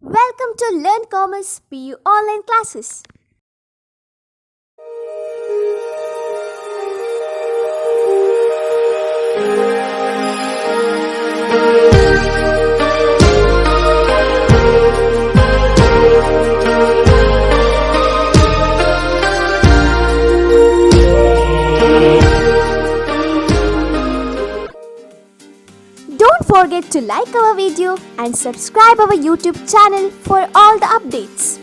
Welcome to Learn Commerce PU online classes. Don't forget to like our video and subscribe our YouTube channel for all the updates.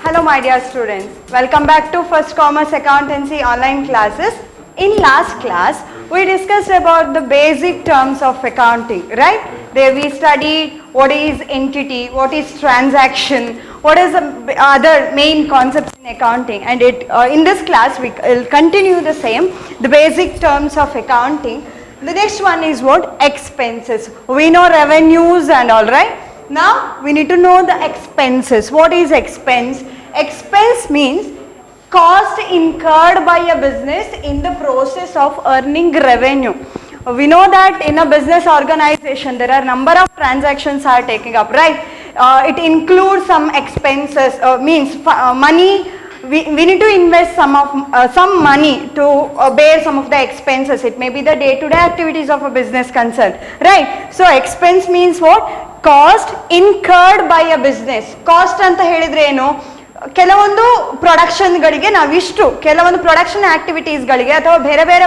Hello my dear students, welcome back to First Commerce Accountancy online classes. In last class, we discussed about the basic terms of accounting, right? There we studied what is entity, what is transaction, what is the other main concepts in accounting, and in this class we will continue the same, the basic terms of accounting. The next one is what? Expenses. We know revenues and all, right? Now we need to know the expenses. What is expense? Expense means cost incurred by a business in the process of earning revenue. We know that in a business organization there are number of transactions are taking up, right? It includes some expenses, means money. We need to invest some money to bear some of the expenses. It may be the day-to-day activities of a business concern, right? So expense means what? Cost incurred by a business. Cost anta helidre enu ಕೆಲವೊಂದು ಪ್ರೊಡಕ್ಷನ್ಗಳಿಗೆ ನಾವಿಷ್ಟು ಕೆಲವೊಂದು production ಆಕ್ಟಿವಿಟೀಸ್ಗಳಿಗೆ ಅಥವಾ ಬೇರೆ ಬೇರೆ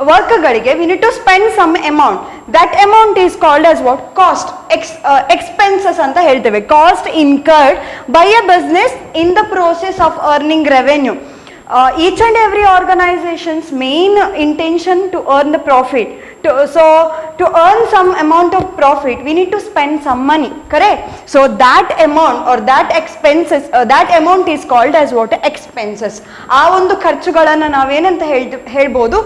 ವರ್ಕ್ಗಳಿಗೆ we need to spend some amount. That amount is called as what? Cost. Expenses ಅಂತ ಹೇಳ್ತೇವೆ. Cost incurred by a business in the process of earning revenue. Each and every organization's main intention to earn the profit. To earn some amount of profit, we need to spend some money, correct? So that amount or that expenses, that amount is called as what? Expenses. ಆ ಒಂದು ಖರ್ಚುಗಳನ್ನು ನಾವೇನಂತ ಹೇಳ್ಬೋದು?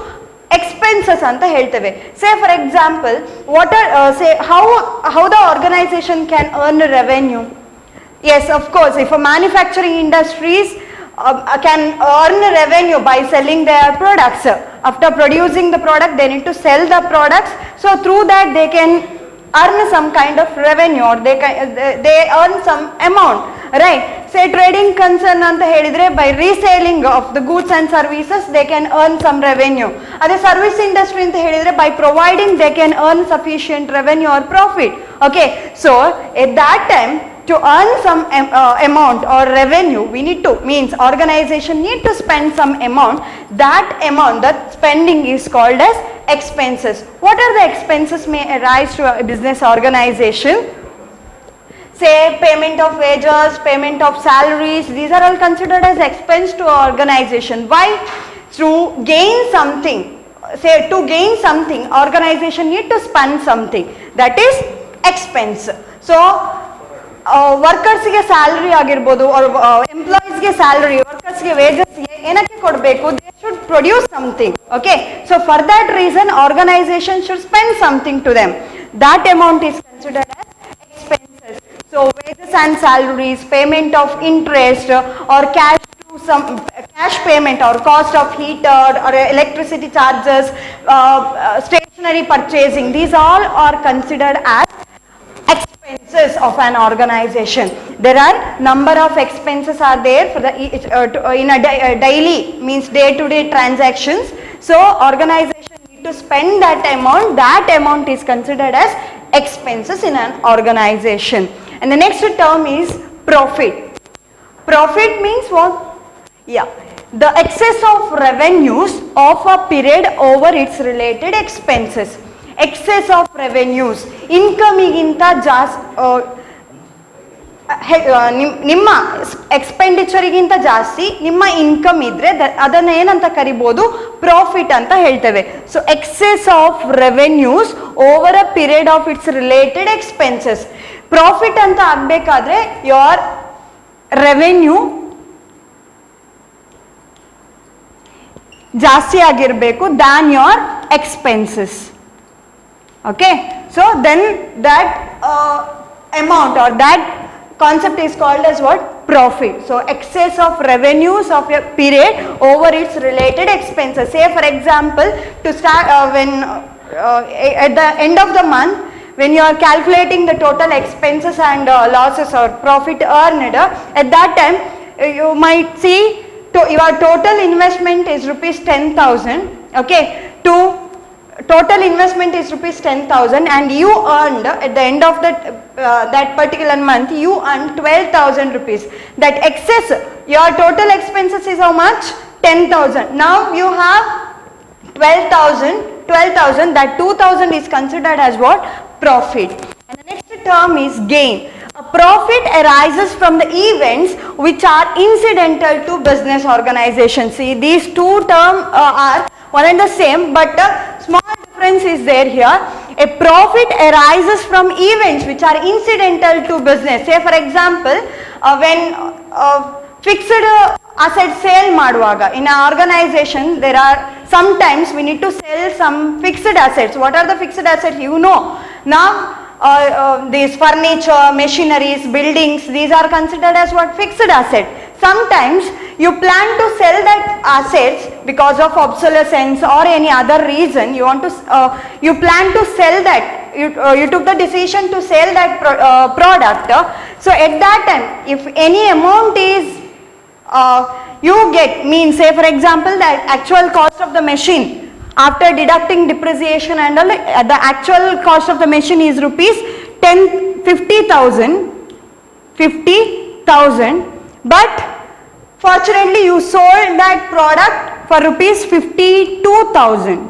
Expenses ಅಂತ ಹೇಳ್ತೇವೆ. Say for example, what are say how the organization can earn revenue? Yes, of course, if a manufacturing industries can earn revenue by selling their products. After producing the product, they need to sell the products. So through that, they can earn some kind of revenue, or they earn some amount, right? Say trading concern anta helidre, by reselling of the goods and services, they can earn some revenue. Ade service industry anta helidre, by providing they can earn sufficient revenue or profit. Okay, so at that time, to earn some amount or revenue, we need to, means organization need to spend some amount. That amount, that spending is called as expenses. What are the expenses may arise to a business organization? Say payment of wages, payment of salaries, these are all considered as expense to an organization. Why? To gain something. Say to gain something, organization need to spend something. That is expense. So ವರ್ಕರ್ಸ್ಗೆ salary ಆಗಿರ್ಬೋದು, ಎಂಪ್ಲಾಯೀಸ್ಗೆ salary, ವರ್ಕರ್ಸ್ಗೆ ವೇಜಸ್ಗೆ ಏನಕ್ಕೆ ಕೊಡಬೇಕು? They should produce something. Okay, so for that reason organisation should spend something to them. That amount is considered as expenses. So wages and salaries, payment of interest, or cash payment, or cost of heater or electricity charges, stationery purchasing, these all are considered as expenses of an organization. There are number of expenses are there for the in a daily, means day-to-day transactions. So organization need to spend that amount. That amount is considered as expenses in an organization. And the next term is profit. Profit means what? Yeah, the excess of revenues of a period over its related expenses. Excess of revenues, ಇನ್ಕಮಿಗಿಂತ ಜಾಸ್ತಿ, ನಿಮ್ಮ ಎಕ್ಸ್ಪೆಂಡಿಚರಿಗಿಂತ ಜಾಸ್ತಿ ನಿಮ್ಮ income ಇದ್ರೆ ಅದನ್ನ ಏನಂತ ಕರಿಬೋದು? Profit ಅಂತ ಹೇಳ್ತೇವೆ. So excess of revenues over a period of its related expenses. Profit ಅಂತ ಆಗ್ಬೇಕಾದ್ರೆ ಯೋರ್ ರೆವೆನ್ಯೂ ಜಾಸ್ತಿ ಆಗಿರಬೇಕು than your expenses. Okay, so then that amount or that concept is called as what? Profit. So excess of revenues of a period over its related expenses. Say for example, to start when at the end of the month when you are calculating the total expenses and losses or profit earned, at that time you might see your total investment is rupees 10,000, okay, to total investment is rupees 10,000 and you earned at the end of that particular month you earned 12,000 rupees. That excess, your total expenses is how much? 10,000. Now you have 12,000, that 2,000 is considered as what? Profit. And the next term is gain. A profit arises from the events which are incidental to business organization. See, these two terms are one and the same, but a small difference is there here. A profit arises from events which are incidental to business. Say for example, when fixed asset sale ಮಾಡುವಾಗ in an organization there are sometimes we need to sell some fixed assets. What are the fixed assets? You know. Now these furniture, machineries, buildings, these are considered as what? Fixed asset. Sometimes you plan to sell that assets because of obsolescence or any other reason. You want to you plan to sell that. You took the decision to sell that product. So at that time, if any amount is you get, means say for example that actual cost of the machine after deducting depreciation and all, the actual cost of the machine is rupees 50,000, but fortunately you sold that product for rupees 52,000.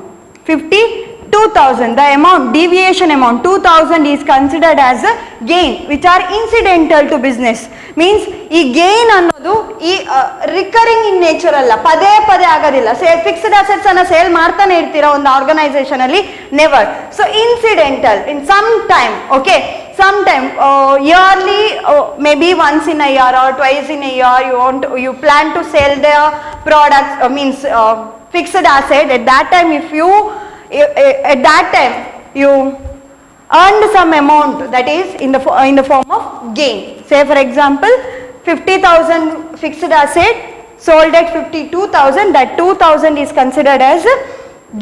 The amount, deviation amount 2,000 is considered as a gain which are incidental to business. Means ಈ gain ಅನ್ನೋದು ಈ recurring in nature ಅಲ್ಲ, ಪದೇ ಪದೇ ಆಗೋದಿಲ್ಲ. Fixed assets ಅನ್ನ sale ಮಾಡ್ತಾನೆ ಇರ್ತೀರಾ ಒಂದು ಆರ್ಗನೈಸೇಷನ್ ಅಲ್ಲಿ, never. So incidental in some time, okay, sometime yearly, maybe once in a year or twice in a year you plan to sell their products, means fixed asset. At that time you earned some amount, that is in the form of gain. Say for example 50,000 fixed asset sold at 52,000, that 2,000 is considered as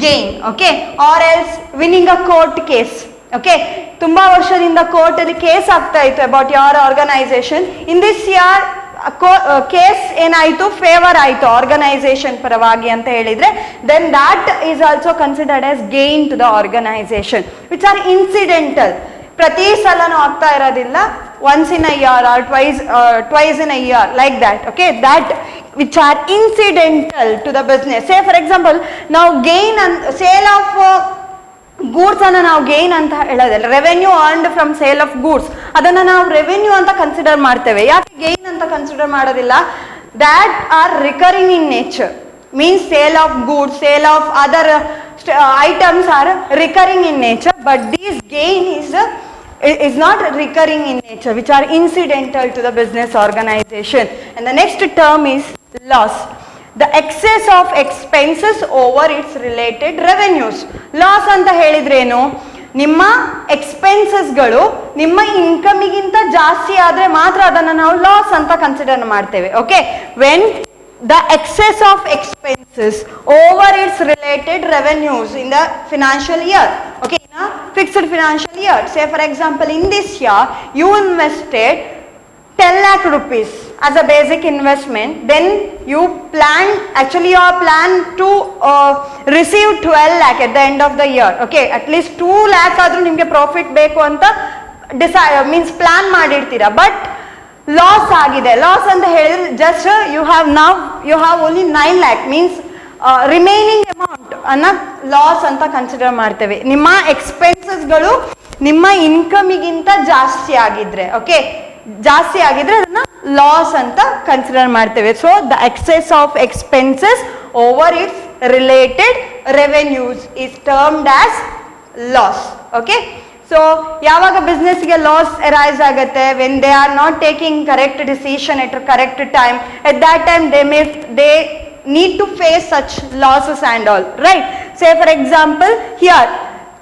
gain, okay. Or else winning a court case, okay, ತುಂಬಾ ವರ್ಷದಿಂದ court ಅಲ್ಲಿ case ಆಗ್ತಾ ಇತ್ತು about your organisation. In this year case ಏನಾಯ್ತು, favour ಆಯ್ತು organisation ಪರವಾಗಿ ಅಂತ ಹೇಳಿದ್ರೆ, then that is also considered as gain to the organisation which are incidental. ಪ್ರತಿ ಸಲನೂ ಆಗ್ತಾ ಇರೋದಿಲ್ಲ, once in a year or twice in a year, like that, okay, that which are incidental to the business. Say for example ನಾವು gain sale of goods ಅನ್ನ ನಾವು gain ಅಂತ ಹೇಳೋದಿಲ್ಲ. Revenue earned from sale of goods ಅದನ್ನ ನಾವು revenue ಅಂತ consider ಮಾಡ್ತೇವೆ. ಯಾಕೆ ಗೇನ್ ಅಂತ ಕನ್ಸಿಡರ್ ಮಾಡೋದಿಲ್ಲ? That are recurring in nature. Means sale of goods, sale of other items are recurring in nature, but this gain is not recurring in nature, which are incidental to the business organization. And the next term is loss. The excess of expenses over its related revenues. Loss anta helidrenu, ನಿಮ್ಮ ಎಕ್ಸ್ಪೆನ್ಸಸ್ಗಳು ನಿಮ್ಮ ಇನ್ಕಮಿಗಿಂತ ಜಾಸ್ತಿ ಆದರೆ ಮಾತ್ರ ಅದನ್ನು ನಾವು loss ಅಂತ consider ಮಾಡ್ತೇವೆ, okay. When the excess of expenses over its related revenues in the financial year, okay, in a fixed financial year. Say for example in this year you invested 10 lakh rupees as a basic investment, then you plan, actually you are planned to receive 12 lakh at the end of the year, okay. At least 2 lakh ಆದ್ರೂ ನಿಮಗೆ profit ಬೇಕು ಅಂತ means plan ಮಾಡಿರ್ತೀರಾ, but loss ಆಗಿದೆ. Loss ಅಂತ ಹೇಳಿದ್ರೆ just you have only 9 lakh, means remaining amount ಅನ್ನ loss ಅಂತ ಕನ್ಸಿಡರ್ ಮಾಡ್ತೇವೆ. ನಿಮ್ಮ ಎಕ್ಸ್ಪೆನ್ಸಸ್ಗಳು ನಿಮ್ಮ ಇನ್ಕಮಿಗಿಂತ ಜಾಸ್ತಿ ಆಗಿದ್ರೆ, ಓಕೆ, ಜಾಸ್ತಿ ಆಗಿದ್ರೆ ಅದನ್ನ ಲಾಸ್ ಅಂತ ಕನ್ಸಿಡರ್ ಮಾಡ್ತೇವೆ. So the excess of expenses over its related revenues is termed as loss, okay. So ಯಾವಾಗ ಬಿಸ್ನೆಸ್ಗೆ ಲಾಸ್ ಅರೈಸ್ ಆಗುತ್ತೆ, when they are not taking correct decision at correct time, at that time they need to face such losses and all, right? Say for example here,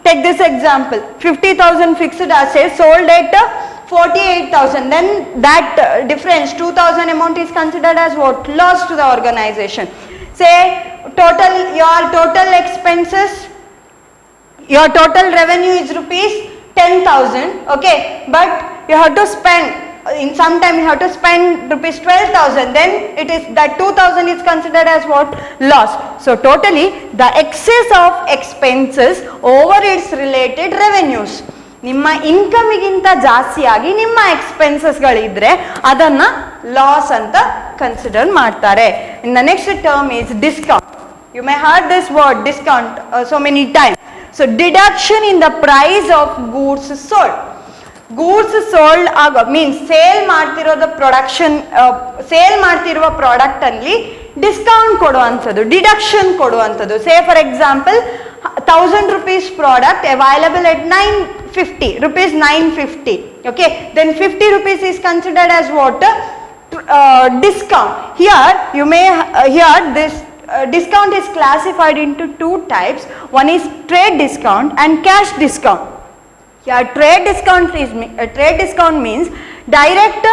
take this example, 50,000 fixed assets sold at 48,000, then that difference 2,000 amount is considered as what? Loss to the organization. Say your total expenses, your total revenue is rupees 10,000, okay, but you have to spend, in some time you have to spend rupees 12,000, then it is that 2,000 is considered as what? Loss. So totally the excess of expenses over its related revenues. ನಿಮ್ಮ ಇನ್ಕಮಿಗಿಂತ ಜಾಸ್ತಿಯಾಗಿ ನಿಮ್ಮ ಎಕ್ಸ್ಪೆನ್ಸಸ್ಗಳಿದ್ರೆ ಅದನ್ನ loss ಅಂತ consider ಮಾಡ್ತಾರೆ. In the next term is discount. You may heard this word discount so many times. So deduction in the price of goods sold. Goods sold ಆಗೋ means sale ಮಾಡ್ತಿರೋದು production, sale ಮಾಡ್ತಿರುವ product ಅಲ್ಲಿ discount ಕೊಡುವಂಥದ್ದು, deduction ಕೊಡುವಂಥದ್ದು. ಸೇ for example 1000 rupees product available at 950 rupees, 950, okay, then 50 rupees is considered as what? Discount. Here you may here this discount is classified into two types. One is trade discount and cash discount. Yeah, trade discount means direct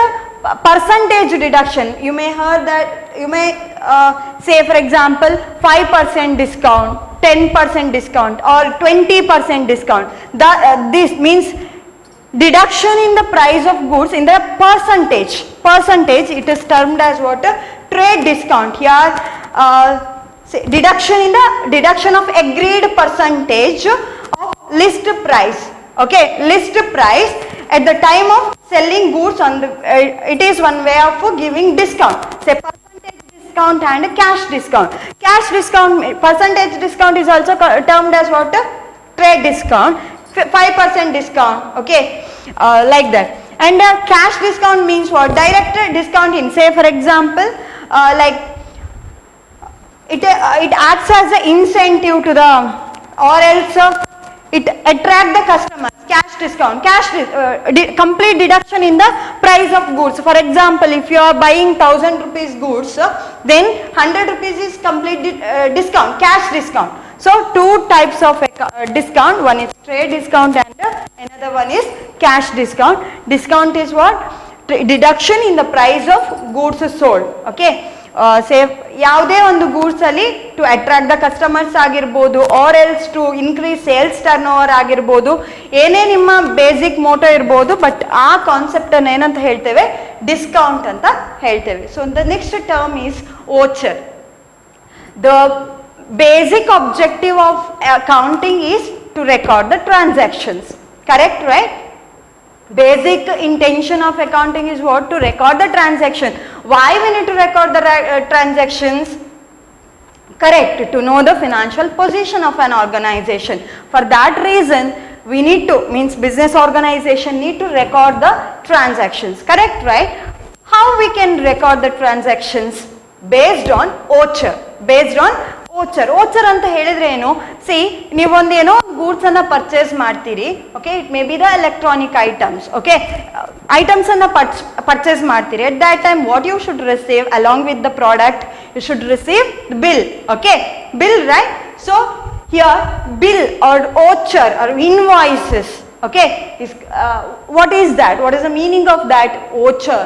percentage deduction. You may hear that, you may say for example 5% discount, 10% discount or 20% discount. This means deduction in the price of goods in the percentage. It is termed as what? Trade discount. Here deduction of agreed percentage of list price. Okay, list price at the time of selling goods on the it is one way of giving discount. Say percentage discount and cash discount. Cash discount, percentage discount is also termed as what? Trade discount. 5% discount, okay, like that. And cash discount means what? Direct discount in, say for example like it acts as an incentive to the, or else it attract the customers. Cash discount, complete deduction in the price of goods. For example, if you are buying 1000 rupees goods, then 100 rupees is complete discount, cash discount. So two types of discount, one is trade discount and another one is cash discount. Discount is what? Deduction in the price of goods sold, okay. Say ಯಾವುದೇ ಒಂದು goods ಅಲ್ಲಿ to attract the customers ಆಗಿರ್ಬೋದು, or else to increase sales turnover ಆಗಿರ್ಬೋದು, ಏನೇ ನಿಮ್ಮ basic motto ಇರ್ಬೋದು, but ಆ concept ಅನ್ನು ಏನಂತ ಹೇಳ್ತೇವೆ? ಡಿಸ್ಕೌಂಟ್ ಅಂತ ಹೇಳ್ತೇವೆ. So the next term is voucher. The basic objective of accounting is to record the transactions. Correct, right? Basic intention of accounting is what? To record the transaction. Why we need to record the transactions? Correct, to know the financial position of an organization. For that reason we need to, means business organization need to record the transactions. Correct, right? How we can record the transactions? Based on OCHR. Based on voucher. Voucher ಅಂತ ಹೇಳಿದ್ರೆ ಏನು? C, ನೀವೊಂದು ಏನೋ goods ಅನ್ನ purchase ಮಾಡ್ತೀರಿ, okay, it may be the electronic items, okay, items ಅನ್ನ purchase ಮಾಡ್ತೀರಿ. At that time what you should receive along with the product? You should receive bill, okay, bill, right? So here bill or voucher or invoices, okay, what is that? What is the meaning of that? Voucher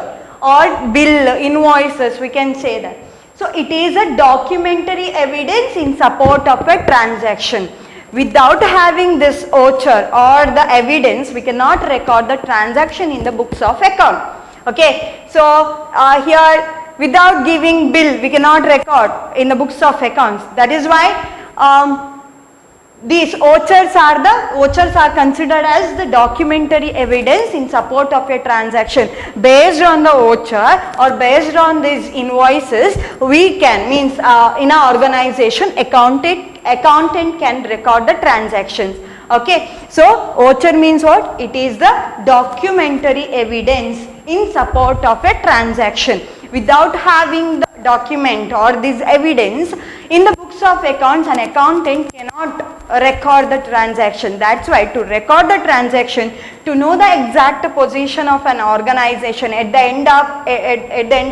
or bill, invoices, we can say that. So it is a documentary evidence in support of a transaction. Without having this voucher or the evidence, we cannot record the transaction in the books of account. Okay, so here without giving bill we cannot record in the books of accounts. That is why these vouchers are considered as the documentary evidence in support of a transaction. Based on the voucher or based on these invoices, we can, means in our organization, accountant can record the transactions. Okay, so voucher means what? It is the documentary evidence in support of a transaction. Without having the document or this evidence in the books of accounts, an accountant cannot record the transaction. That's why to record the transaction, to know the exact position of an organization at the end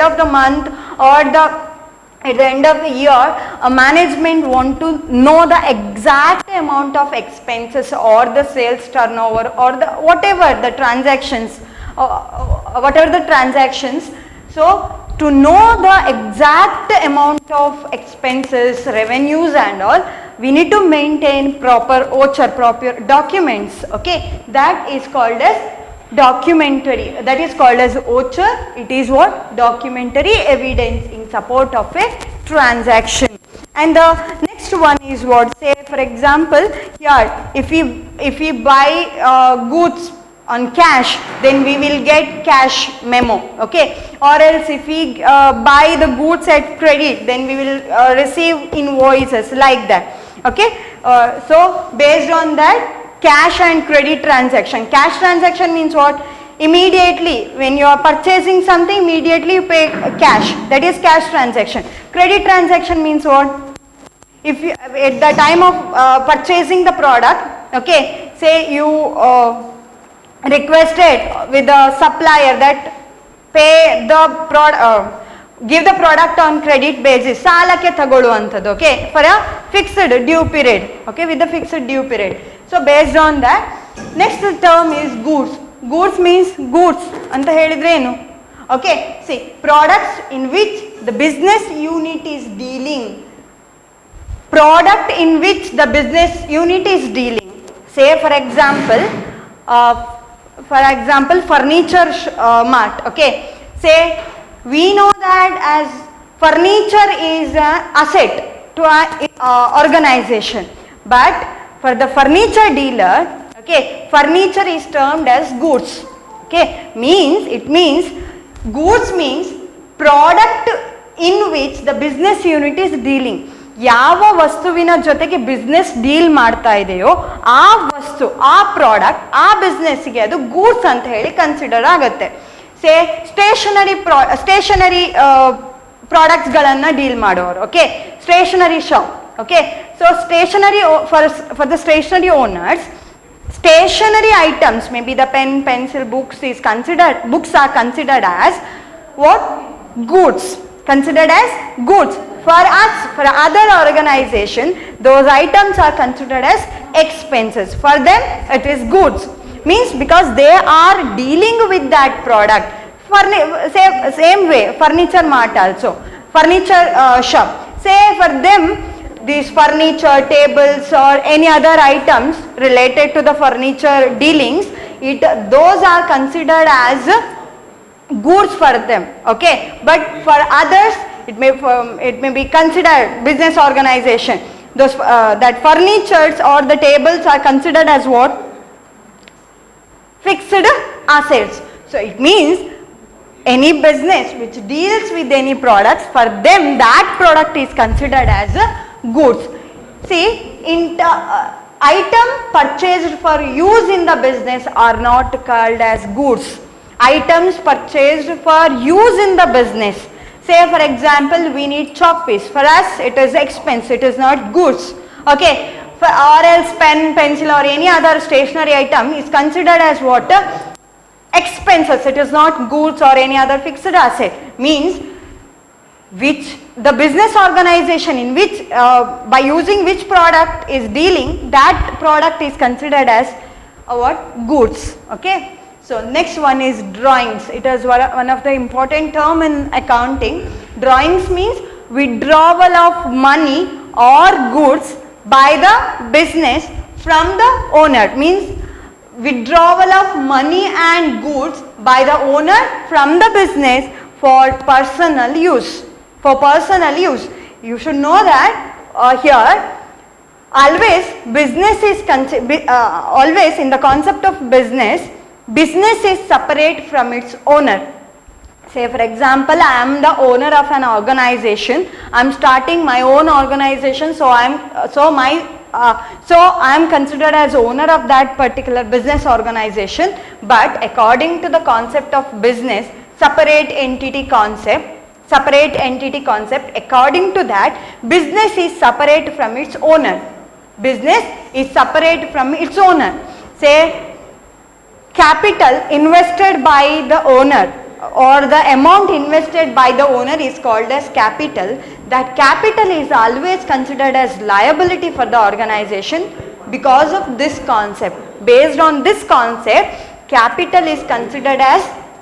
of the month or at the end of the year, a management want to know the exact amount of expenses or the sales turnover or the whatever the transactions, so to know the exact amount of expenses, revenues and all, we need to maintain proper OCHR, proper documents, okay, that is called as documentary, that is called as OCHR. It is what? Documentary evidence in support of a transaction. And the next one is what? Say for example, here if we buy goods on cash, then we will get cash memo, okay, or else if we buy the goods at credit, then we will receive invoices, like that, okay. So based on that, cash and credit transaction. Cash transaction means what? Immediately when you are purchasing something, immediately you pay cash, that is cash transaction. Credit transaction means what? If you at the time of purchasing the product, okay, say you requested with the supplier that pay the product, give the product on credit basis, salake tagoluvantadu, okay, for a fixed due period, okay, with the fixed due period. So based on that, next term is goods. Goods means goods anta helidre enu, okay. See, products in which the business unit is dealing, product in which the business unit is dealing. Say for example, furniture mart, okay. Say we know that as furniture is an asset to our organization, but for the furniture dealer, okay, furniture is termed as goods, okay. It means goods means product in which the business unit is dealing. ಯಾವ ವಸ್ತುವಿನ ಜೊತೆಗೆ business deal ಮಾಡ್ತಾ ಇದೆಯೋ ಆ ವಸ್ತು, ಆ product, ಆ ಬಿಸ್ನೆಸ್ಗೆ ಅದು ಗೂಡ್ಸ್ ಅಂತ ಹೇಳಿ ಕನ್ಸಿಡರ್ ಆಗುತ್ತೆ. ಸೇ ಸ್ಟೇಷನರಿ ಪ್ರಾಡಕ್ಟ್ಸ್ಗಳನ್ನು ಡೀಲ್ ಮಾಡೋರು, okay, stationery shop, okay. So stationery, for the stationery owners, stationery items, maybe the pen, pencil, books are considered as what? Goods, considered as goods. For us, for other organization, those items are considered as expenses. For them it is goods, means because they are dealing with that product. Same way furniture mart also, furniture shop, say for them these furniture, tables or any other items related to the furniture dealings, those are considered as goods for them, okay. But for others it may be considered business organization, those that furnitures or the tables are considered as what? Fixed assets. So it means any business which deals with any products, for them that product is considered as goods. See, item purchased for use in the business are not called as goods. Items purchased for use in the business, say for example we need chalk piece, for us it is expense, it is not goods, okay. Or else pen, pencil or any other stationery item is considered as what? Expenses, it is not goods or any other fixed asset. Means which the business organization in which by using which product is dealing, that product is considered as what? Goods, okay. So next one is drawings. It is one of the important term in accounting. Drawings means withdrawal of money or goods by the business from the owner, means withdrawal of money and goods by the owner from the business for personal use. For personal use, you should know that here always business is always in the concept of business is separate from its owner. Say for example, I am the owner of an organization, I am starting my own organization, so I am considered as owner of that particular business organization. But according to the concept of business, separate entity concept, according to that, business is separate from its owner. Business is separate from its owner. Say capital invested by the owner or the amount invested by the owner is called as capital. That capital is always considered as liability for the organization because of this concept. Based on this concept, capital is considered as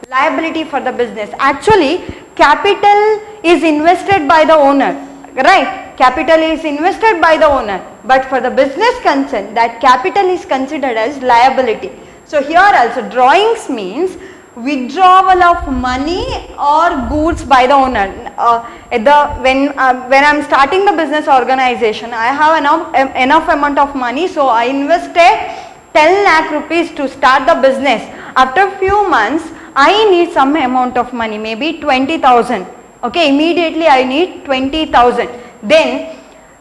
liability for the business. Actually, capital is invested by the owner, right? Capital is invested by the owner, but for the business concern, that capital is considered as liability. So here also drawings means withdrawal of money or goods by the owner. When I am starting the business organization, I have enough amount of money, so I invested 10 lakh rupees to start the business. After few months, I need some amount of money, maybe 20,000. Okay, immediately I need 20,000. Then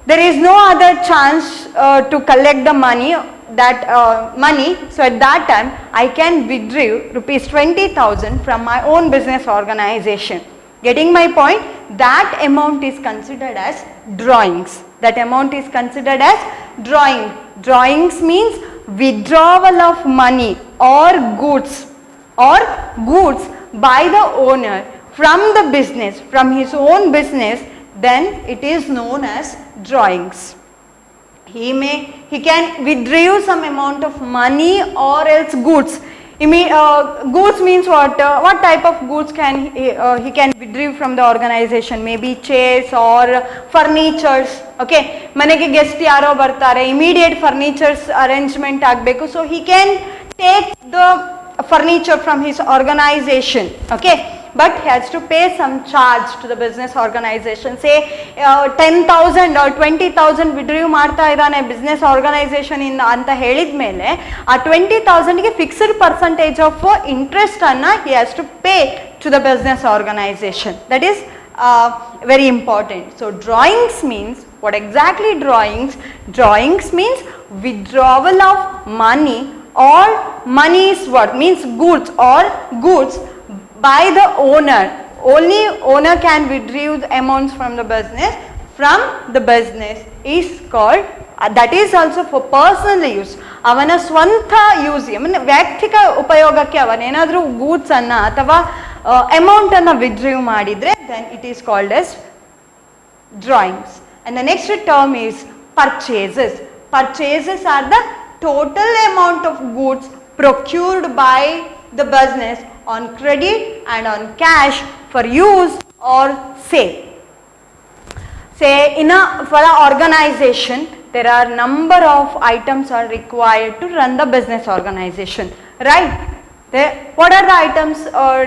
there is no other chance to collect the money, so at that time I can withdraw rupees 20,000 from my own business organization. Getting my point? That amount is considered as drawings. That amount is considered as drawing. Drawings means withdrawal of money or goods by the owner from the business, from his own business, then it is known as drawings. He can withdraw some amount of money or else goods. Goods means what? What type of goods can he can withdraw from the organization? Maybe chairs or furnitures. Okay, manege guest yaro bartare, immediate furnitures arrangement agbeku. So he can take the furniture from his organization. Okay. But he has to pay some charge to the business organization. Say 10,000 or 20,000 withdraw ಮಾಡ್ತಾ ಇದ್ದಾನೆ business organization ಇಂದ ಅಂತ ಹೇಳಿದ ಮೇಲೆ ಆ 20,000 ಗೆ fixed percentage of interest ಅನ್ನ he has to pay to the business organization. That is very important. So drawings means what exactly drawings? Drawings means withdrawal of money or money's worth means goods by the owner. Only owner can withdraw the amounts from the business. From the business is called, that is also for personal use. ಅವನ ಸ್ವಂತ use ವ್ಯಕ್ತಿಕ ಉಪಯೋಗಕ್ಕೆ ಅವನೇನಾದರೂ goods ಅನ್ನ ಅಥವಾ amount ಅನ್ನ ವಿಡ್ರೀವ್ ಮಾಡಿದ್ರೆ then it is called as drawings. And the next term is purchases. Purchases are the total amount of goods procured by the business on credit and on cash for use or sale. Say for an organization, there are number of items are required to run the business organization, right? What are the items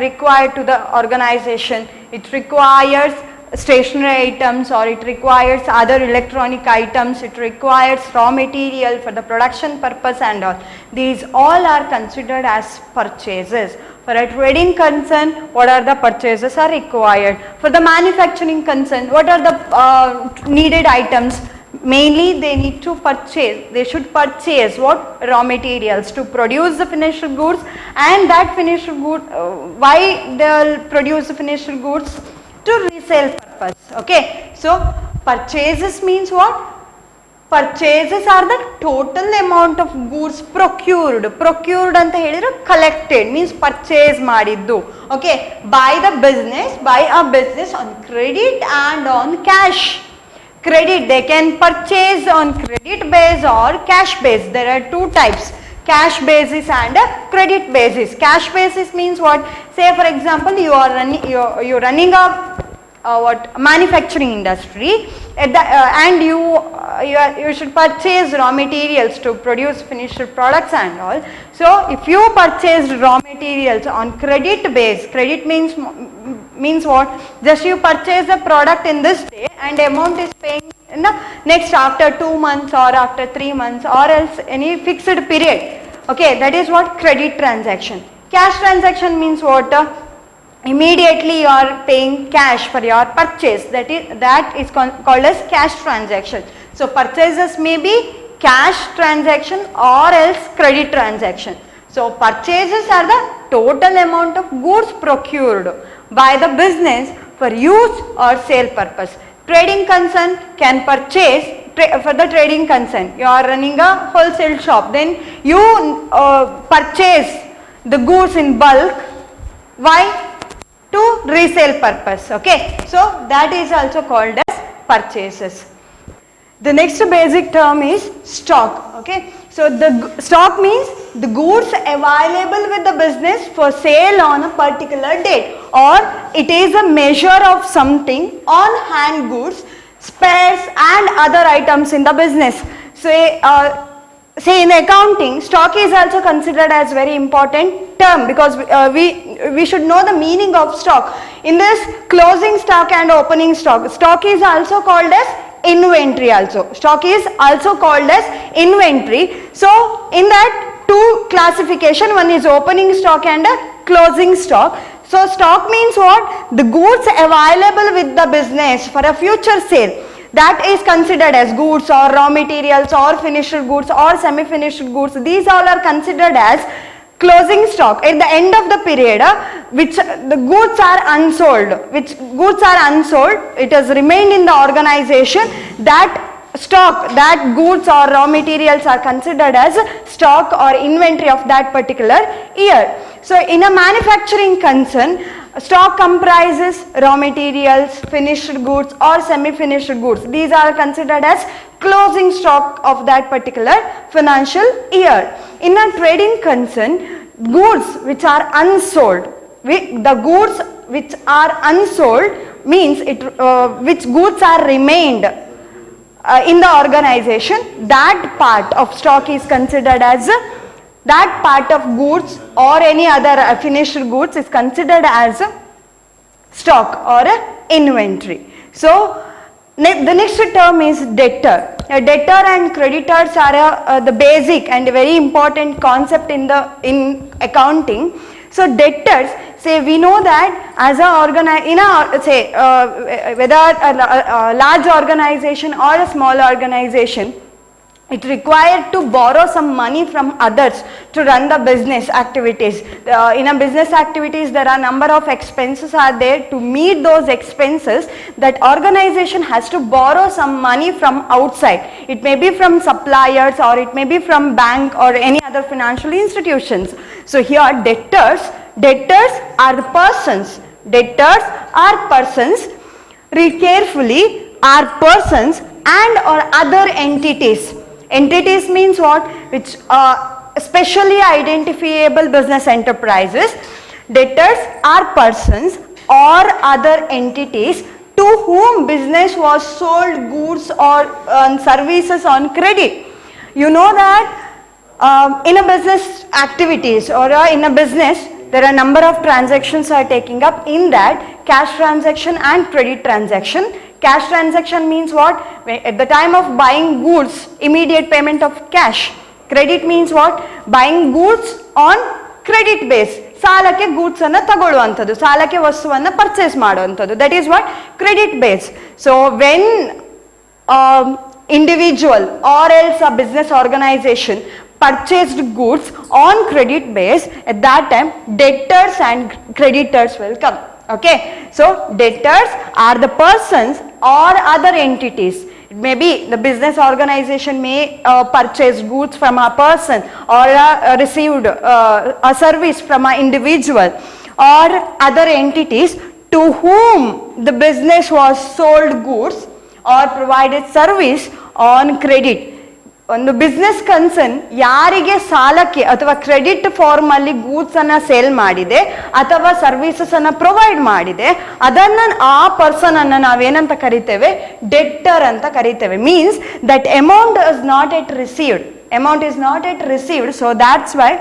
required to the organization? It requires stationery items, or it requires other electronic items, it requires raw material for the production purpose and all. These all are considered as purchases. For a trading concern, what are the purchases are required? For the manufacturing concern, what are the needed items? Mainly they need to purchase, they should purchase what? Raw materials to produce the finished goods, and that finished good, why they will produce the finished goods? To resale purpose. Okay, so purchases means what? Purchases are the total amount of goods procured anta helidre collected means purchase madiddu. Okay, by a business on credit and on cash. Credit, they can purchase on credit base or cash base. There are two types, cash basis and credit basis. Cash basis means what? Say for example, you are running a manufacturing industry and you should purchase raw materials to produce finished products and all. So if you purchase raw materials on credit base, credit means what? Just you purchase the product in this day and amount is paying in the next after 2 months or after 3 months or else any fixed period. Okay, that is what credit transaction. Cash transaction means what? Immediately you are paying cash for your purchase. That is called as cash transaction. So purchases may be cash transaction or else credit transaction. So purchases are the total amount of goods procured by the business for use or sale purpose. Trading concern can purchase for the trading concern. You are running a wholesale shop, then you purchase the goods in bulk. Why? To resale purpose. Okay, so that is also called as purchases. The next basic term is stock. Okay, so the stock means the goods available with the business for sale on a particular date, or it is a measure of something on hand goods, spares and other items in the business. Say in accounting, stock is also considered as very important term because we should know the meaning of stock. In this closing stock and opening stock, stock is also called as inventory also. Stock is also called as inventory. So in that two classification, one is opening stock and closing stock. So stock means what? The goods available with the business for a future sale. That is considered as goods or raw materials or finished goods or semi-finished goods. These all are considered as closing stock. At the end of the period, which the goods are unsold, it has remained in the organization, that stock, that goods or raw materials are considered as stock or inventory of that particular year. So in a manufacturing concern, stock comprises raw materials, finished goods or semi-finished goods. These are considered as closing stock of that particular financial year. In a trading concern, goods which are unsold, the goods which are unsold means which goods are remained in the organization, that part of stock is considered as that part of goods or any other finished goods is considered as stock or inventory. So the next term is debtor. A debtor and creditors are the basic and very important concept in accounting. So debtors, say we know that as whether a large organization or a small organization, it required to borrow some money from others to run the business activities. In a business activities, there are number of expenses are there. To meet those expenses, that organization has to borrow some money from outside. It may be from suppliers or it may be from bank or any other financial institutions. So here debtors are the persons. Debtors are persons. Read carefully, are persons and or other entities. Entities means what? Which specially identifiable business enterprises. Debtors are persons or other entities to whom business was sold goods or services on credit. You know that in a business activities or in a business, there are number of transactions are taking up. In that, cash transaction and credit transaction. Cash transaction means what? At the time of buying goods, immediate payment of cash. Credit means what? Buying goods on credit base. ಸಾಲಕ್ಕೆ goods ಅನ್ನು ತಗೊಳ್ಳುವಂಥದ್ದು, ಸಾಲಕ್ಕೆ ವಸ್ತುವನ್ನು purchase ಮಾಡುವಂಥದ್ದು. That is what? Credit base. So when individual or else a business organization purchased goods on credit base, at that time debtors and creditors will come. Okay, so debtors are the persons or other entities. It may be the business organization may purchase goods from a person or received a service from an individual or other entities to whom the business was sold goods or provided service on credit. ಒಂದು business concern ಯಾರಿಗೆ ಸಾಲಕ್ಕೆ ಅಥವಾ credit form ಅಲ್ಲಿ goods ಅನ್ನ sale ಮಾಡಿದೆ ಅಥವಾ services ಅನ್ನ provide ಮಾಡಿದೆ, ಅದನ್ನ ಆ ಪರ್ಸನ್ ಅನ್ನ ನಾವೇನಂತ ಕರಿತೇವೆ? ಡೆಟ್ಟರ್ ಅಂತ ಕರಿತೇವೆ. Means that amount is not at received. Amount is not yet received, so that's why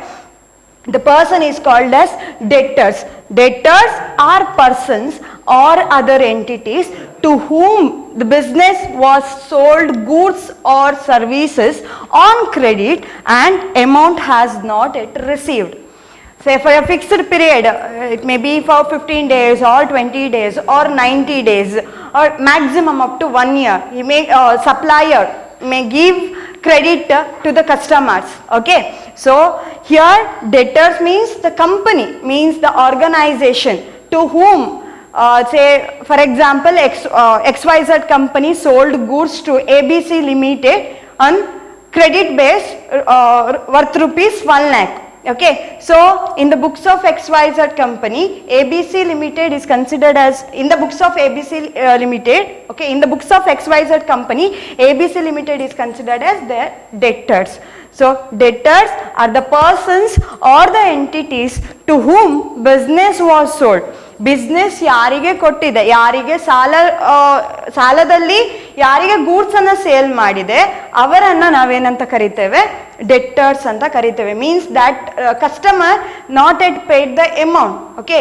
the person is called as debtors. Debtors are persons or other entities to whom the business was sold goods or services on credit and amount has not yet received. Say for a fixed period, it may be for 15 days or 20 days or 90 days or maximum up to 1 year. He may supplier may give credit to the customers. Okay, so here debtors means the company, means the organization to whom say for example XYZ company sold goods to ABC Limited on credit base worth rupees 1 lakh. Okay, so in the books of XYZ company, ABC Limited is considered as, in the books of ABC Limited, okay, in the books of XYZ company, ABC Limited is considered as their debtors. So debtors are the persons or the entities to whom business was sold. Business ಯಾರಿಗೆ ಕೊಟ್ಟಿದೆ, ಯಾರಿಗೆ ಸಾಲದಲ್ಲಿ ಯಾರಿಗೆ goods ಅನ್ನ sale ಮಾಡಿದೆ ಅವರನ್ನ ನಾವೇನಂತ ಕರಿತೇವೆ, ಡೆಟರ್ಸ್ ಅಂತ ಕರಿತೇವೆ. Means that customer not at paid the amount. Okay,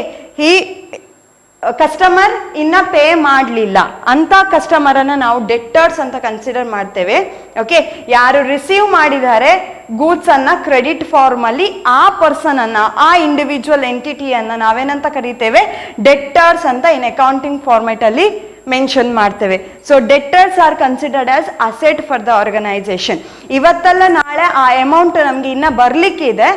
customer ಇನ್ನ ಪೇ ಮಾಡಲಿಲ್ಲ ಅಂತ ಕಸ್ಟಮರ್ ಅನ್ನ ನಾವು ಡೆಟರ್ಸ್ ಅಂತ ಕನ್ಸಿಡರ್ ಮಾಡ್ತೇವೆ. ಓಕೆ, ಯಾರು ರಿಸೀವ್ ಮಾಡಿದ್ದಾರೆ ಗೂಡ್ಸ್ ಅನ್ನ ಕ್ರೆಡಿಟ್ ಫಾರ್ಮ್ ಅಲ್ಲಿ ಆ ಪರ್ಸನ್ ಅನ್ನ, ಆ ಇಂಡಿವಿಜುವಲ್ ಎಂಟಿಟಿಯನ್ನ ನಾವೇನಂತ ಕರಿತೇವೆ, ಡೆಟರ್ಸ್ ಅಂತ ಇನ್ ಅಕೌಂಟಿಂಗ್ ಫಾರ್ಮೆಟ್ ಅಲ್ಲಿ ಮೆನ್ಷನ್ ಮಾಡ್ತೇವೆ. So debtors are considered as asset for the organisation. ಇವತ್ತಲ್ಲ ನಾಳೆ ಆ ಅಮೌಂಟ್ ನಮ್ಗೆ ಇನ್ನ ಬರ್ಲಿಕ್ಕಿದೆ.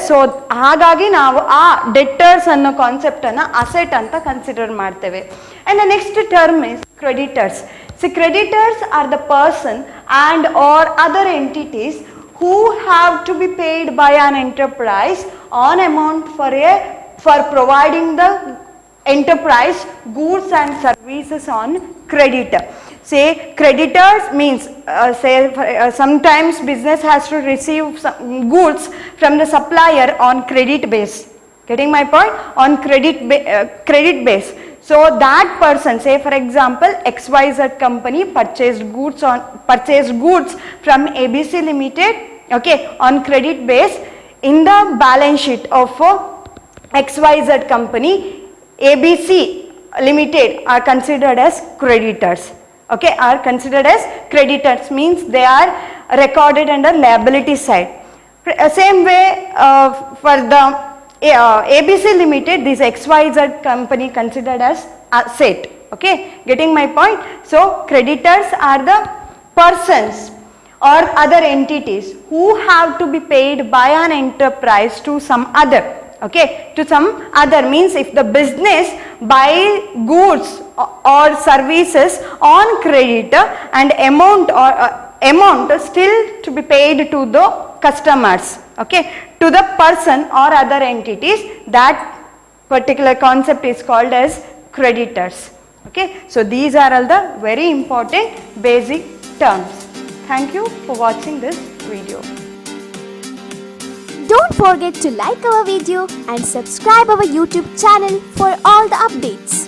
ಸೊ ಹಾಗಾಗಿ ನಾವು ಆ ಡೆಟರ್ಸ್ ಅನ್ನೋ ಕಾನ್ಸೆಪ್ಟ್ ಅನ್ನ ಅಸೆಟ್ ಅಂತ ಕನ್ಸಿಡರ್ ಮಾಡ್ತೇವೆ. And the next term is creditors. C creditors are the person and or other entities who have to be paid by an enterprise on amount for providing the enterprise goods and services on credit. Say creditors means sometimes business has to receive some goods from the supplier on credit base. Getting my point? On credit base. So that person, say for example XYZ company purchased goods from ABC Limited, okay, on credit base. In the balance sheet of XYZ company, ABC Limited are considered as creditors. Okay, are considered as creditors means they are recorded under liability side. Same way for the ABC Limited, this XYZ company considered as asset. Okay, getting my point? So creditors are the persons or other entities who have to be paid by an enterprise to some other. Okay, to some other means if the business buy goods or services on credit and amount still to be paid to the customers, okay, to the person or other entities, that particular concept is called as creditors. Okay, so these are all the very important basic terms. Thank you for watching this video. Don't forget to like our video and subscribe our YouTube channel for all the updates.